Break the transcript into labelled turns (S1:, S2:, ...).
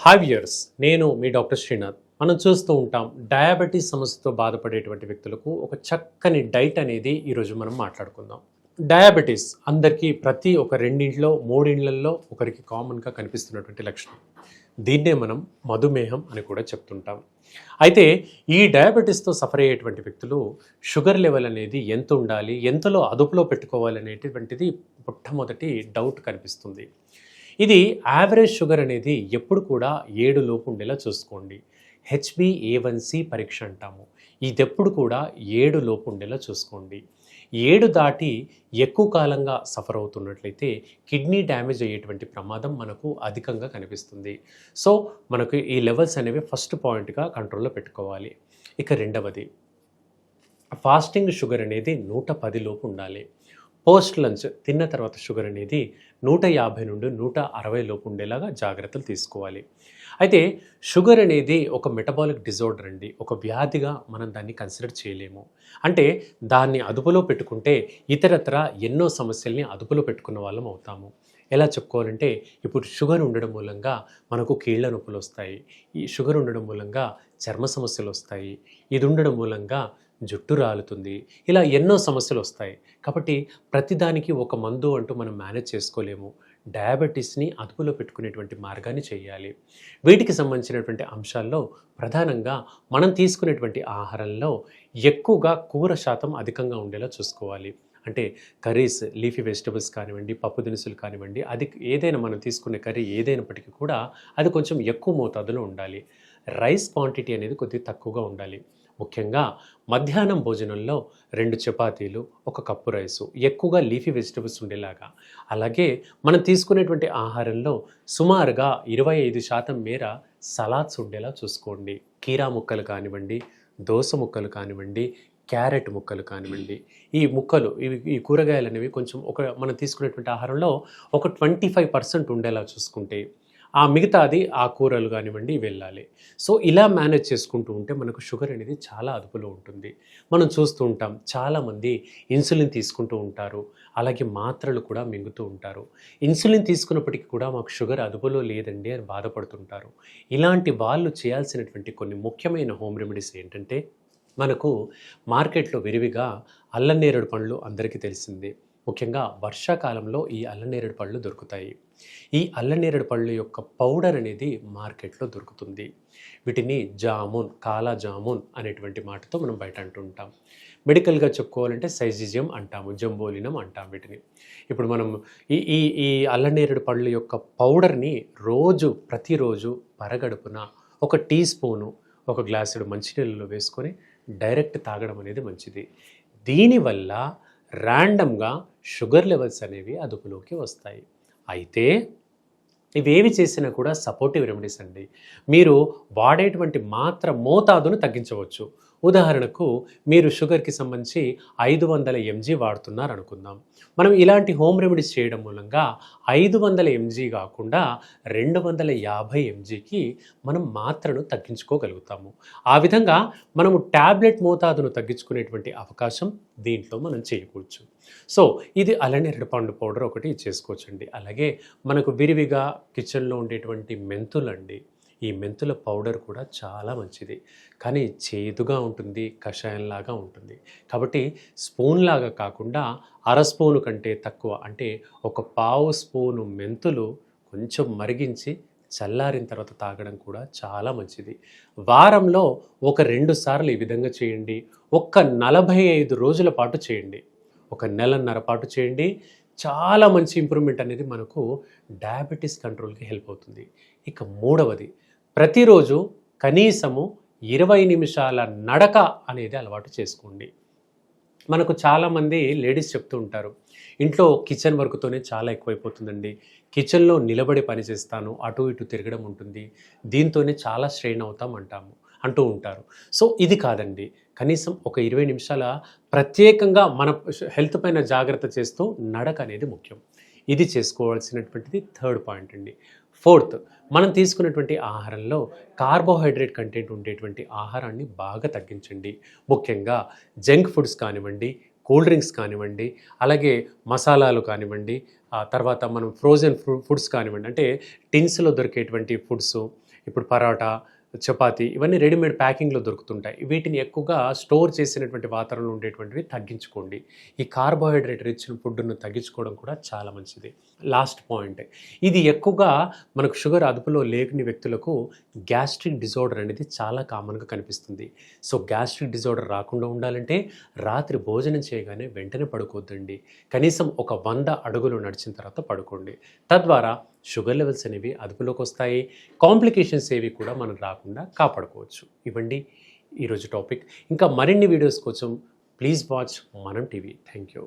S1: Hi viewers, నేను మీ doctor Srinath. మనం చూస్తూ ఉంటాం డయాబెటీస్ సమస్యతో బాధపడేటువంటి వ్యక్తులకు ఒక చక్కని డైట్ అనేది ఈరోజు మనం మాట్లాడుకుందాం. డయాబెటీస్ అందరికీ ప్రతి ఒక రెండింట్లో మూడిండ్లలో ఒకరికి కామన్గా కనిపిస్తున్నటువంటి లక్షణం. దీన్నే మనం మధుమేహం అని కూడా చెప్తుంటాం. అయితే ఈ డయాబెటీస్తో సఫర్ అయ్యేటువంటి వ్యక్తులు షుగర్ లెవెల్ అనేది ఎంత ఉండాలి, ఎంతలో అదుపులో పెట్టుకోవాలి అనేటువంటిది మొట్టమొదటి డౌట్ కనిపిస్తుంది. ఇది యావరేజ్ షుగర్ అనేది ఎప్పుడు కూడా 7 లోపు ఉండేలా చూసుకోండి. HbA1c పరీక్ష అంటాము. ఇది ఎప్పుడు కూడా 7 లోపు ఉండేలా చూసుకోండి. 7 దాటి ఎక్కువ కాలంగా సఫర్ అవుతున్నట్లయితే కిడ్నీ డ్యామేజ్ అయ్యేటువంటి ప్రమాదం మనకు అధికంగా కనిపిస్తుంది. సో మనకు ఈ లెవెల్స్ అనేవి ఫస్ట్ పాయింట్గా కంట్రోల్లో పెట్టుకోవాలి. ఇక రెండవది, ఫాస్టింగ్ షుగర్ అనేది 110 లోపు ఉండాలి. పోస్ట్ లంచ్ తిన్న తర్వాత షుగర్ అనేది 150 నుండి 160 లోపు ఉండేలాగా జాగ్రత్తలు తీసుకోవాలి. అయితే షుగర్ అనేది ఒక మెటబాలిక్ డిజార్డర్ అండి, ఒక వ్యాధిగా మనం దాన్ని కన్సిడర్ చేయలేము. అంటే దాన్ని అదుపులో పెట్టుకుంటే ఇతరత్ర ఎన్నో సమస్యల్ని అదుపులో పెట్టుకున్న వాళ్ళం అవుతాము. ఎలా చెప్పుకోవాలంటే ఇప్పుడు షుగర్ ఉండడం మూలంగా మనకు కీళ్ళ నొప్పులు వస్తాయి, ఈ షుగర్ ఉండడం మూలంగా చర్మ సమస్యలు వస్తాయి, ఇది ఉండడం మూలంగా జుట్టు రాలుతుంది, ఇలా ఎన్నో సమస్యలు వస్తాయి. కాబట్టి ప్రతిదానికి ఒక మందు అంటూ మనం మేనేజ్ చేసుకోలేము. డయాబెటీస్ని అదుపులో పెట్టుకునేటువంటి మార్గాన్ని చేయాలి. వీటికి సంబంధించినటువంటి అంశాల్లో ప్రధానంగా మనం తీసుకునేటువంటి ఆహారంలో ఎక్కువగా కూర శాతం అధికంగా ఉండేలా చూసుకోవాలి. అంటే కర్రీస్, లీఫీ వెజిటబుల్స్ కానివ్వండి, పప్పు దినుసులు కానివ్వండి, అది ఏదైనా మనం తీసుకునే కర్రీ ఏదైనప్పటికీ కూడా అది కొంచెం ఎక్కువ మోతాదులో ఉండాలి. రైస్ క్వాంటిటీ అనేది కొద్దిగా తక్కువగా ఉండాలి. ముఖ్యంగా మధ్యాహ్నం భోజనంలో 2 చపాతీలు, 1 కప్పు రైసు, ఎక్కువగా లీఫీ వెజిటబుల్స్ ఉండేలాగా. అలాగే మనం తీసుకునేటువంటి ఆహారంలో సుమారుగా 25% మేర సలాడ్స్ ఉండేలా చూసుకోండి. కీరా ముక్కలు కానివ్వండి, దోస ముక్కలు కానివ్వండి, క్యారెట్ ముక్కలు కానివ్వండి, ఈ కూరగాయలు అనేవి కొంచెం మనం తీసుకునేటువంటి ఆహారంలో ఒక 25% ఉండేలా చూసుకుంటే ఆ మిగతాది ఆ కూరలు కానివ్వండి వెళ్ళాలి. సో ఇలా మేనేజ్ చేసుకుంటూ ఉంటే మనకు షుగర్ అనేది చాలా అదుపులో ఉంటుంది. మనం చూస్తూ ఉంటాం చాలామంది ఇన్సులిన్ తీసుకుంటూ ఉంటారు, అలాగే మాత్రలు కూడా మింగుతూ ఉంటారు. ఇన్సులిన్ తీసుకున్నప్పటికీ కూడా మాకు షుగర్ అదుపులో లేదండి అని బాధపడుతుంటారు. ఇలాంటి వాళ్ళు చేయాల్సినటువంటి కొన్ని ముఖ్యమైన హోమ్ రెమెడీస్ ఏంటంటే, మనకు మార్కెట్లో విరివిగా అల్లనేరేడు పండ్లు అందరికీ తెలిసిందే. ముఖ్యంగా వర్షాకాలంలో ఈ అల్లనేరేడు పళ్ళు దొరుకుతాయి. ఈ అల్లనేరేడు పళ్ళు యొక్క పౌడర్ అనేది మార్కెట్లో దొరుకుతుంది. వీటిని జామున్, కాలా జామున్ అనేటువంటి మాటతో మనం బయట అంటుంటాం. మెడికల్గా చెప్పుకోవాలంటే సైజిజియం అంటాము, జంబోలినం అంటాం వీటిని. ఇప్పుడు మనం ఈ ఈ ఈ అల్లనేరేడు పళ్ళు యొక్క పౌడర్ని ప్రతిరోజు పరగడుపున 1 టీ స్పూను 1 గ్లాసుడు మంచినీళ్ళలో వేసుకొని డైరెక్ట్ తాగడం అనేది మంచిది. దీనివల్ల ర్యాండమ్గా షుగర్ లెవెల్స్ అనేవి అదుపులోకి వస్తాయి. అయితే ఇవేవి చేసినా కూడా సపోర్టివ్ రెమెడీస్ అండి. మీరు వాడేటువంటి మాత్ర మోతాదును తగ్గించవచ్చు. ఉదాహరణకు మీరు షుగర్కి సంబంధించి 500 mg వాడుతున్నారు అనుకుందాం. మనం ఇలాంటి హోమ్ రెమెడీస్ చేయడం మూలంగా 500 mg కాకుండా 250 mgకి మనం మాత్రను తగ్గించుకోగలుగుతాము. ఆ విధంగా మనము ట్యాబ్లెట్ మోతాదును తగ్గించుకునేటువంటి అవకాశం దీంట్లో మనం చేయకూడదు. సో ఇది అల్లనేరేడు పండు పౌడర్ ఒకటి చేసుకోవచ్చండి. అలాగే మనకు విరివిగా కిచెన్లో ఉండేటువంటి మెంతులండి, ఈ మెంతుల పౌడర్ కూడా చాలా మంచిది, కానీ చేదుగా ఉంటుంది, కషాయంలాగా ఉంటుంది. కాబట్టి స్పూన్ లాగా కాకుండా 1/2 స్పూను కంటే తక్కువ, అంటే 1/4 స్పూను మెంతులు కొంచెం మరిగించి చల్లారిన తర్వాత తాగడం కూడా చాలా మంచిది. వారంలో 1-2 సార్లు ఈ విధంగా చేయండి. 45 రోజుల పాటు చేయండి. 1 నెలన్నర పాటు చేయండి. చాలా మంచి ఇంప్రూవ్మెంట్ అనేది మనకు డయాబెటీస్ కంట్రోల్కి హెల్ప్ అవుతుంది. ఇక మూడవది, ప్రతిరోజు కనీసము 20 నిమిషాల నడక అనేది అలవాటు చేసుకోండి. మనకు చాలామంది లేడీస్ చెప్తూ ఉంటారు, ఇంట్లో కిచెన్ వర్క్తోనే చాలా ఎక్కువైపోతుందండి, కిచెన్లో నిలబడి పని చేస్తాను, అటు ఇటు తిరగడం ఉంటుంది, దీంతోనే చాలా స్ట్రెయిన్ అంటూ ఉంటారు. సో ఇది కాదండి, కనీసం ఒక 20 నిమిషాల ప్రత్యేకంగా మన హెల్త్ పైన జాగ్రత్త చేస్తూ నడక అనేది ముఖ్యం. ఇది చేసుకోవాల్సినటువంటిది థర్డ్ పాయింట్ అండి. ఫోర్త్, మనం తీసుకున్నటువంటి ఆహారంలో కార్బోహైడ్రేట్ కంటెంట్ ఉండేటువంటి ఆహారాన్ని బాగా తగ్గించండి. ముఖ్యంగా జంక్ ఫుడ్స్ కానివ్వండి, కూల్ డ్రింక్స్ కానివ్వండి, అలాగే మసాలాలు కానివ్వండి, తర్వాత మనం ఫ్రోజన్ ఫుడ్స్ కానివ్వండి, అంటే టిన్స్లో దొరికేటువంటి ఫుడ్స్, ఇప్పుడు పరోటా, చపాతీ ఇవన్నీ రెడీమేడ్ ప్యాకింగ్‌లో దొరుకుతుంటాయి. వీటిని ఎక్కువగా స్టోర్ చేసినటువంటి వాతావరణంలో ఉండేటువంటివి తగ్గించుకోండి. ఈ కార్బోహైడ్రేట్ రిచ్ ఫుడ్‌ను తగ్గించుకోవడం కూడా చాలా మంచిది. లాస్ట్ పాయింట్, ఇది ఎక్కువగా మనకు షుగర్ అదుపులో లేని వ్యక్తులకు గ్యాస్ట్రిక్ డిజార్డర్ అనేది చాలా కామన్‌గా కనిపిస్తుంది. సో, గ్యాస్ట్రిక్ డిజార్డర్ రాకుండా ఉండాలంటే రాత్రి భోజనం చేయగానే వెంటనే పడుకోవద్దండి. కనీసం ఒక 100 అడుగులు నడిచిన తర్వాత పడుకోండి. తద్వారా షుగర్ లెవెల్స్ అనేవి అదుపులోకి వస్తాయి. కాంప్లికేషన్స్ ఏవి కూడా మనం రాకుండా కాపాడుకోవచ్చు. ఇవ్వండి ఈరోజు టాపిక్. ఇంకా మరిన్ని వీడియోస్ కోసం ప్లీజ్ వాచ్ మనం టీవీ. Thank you.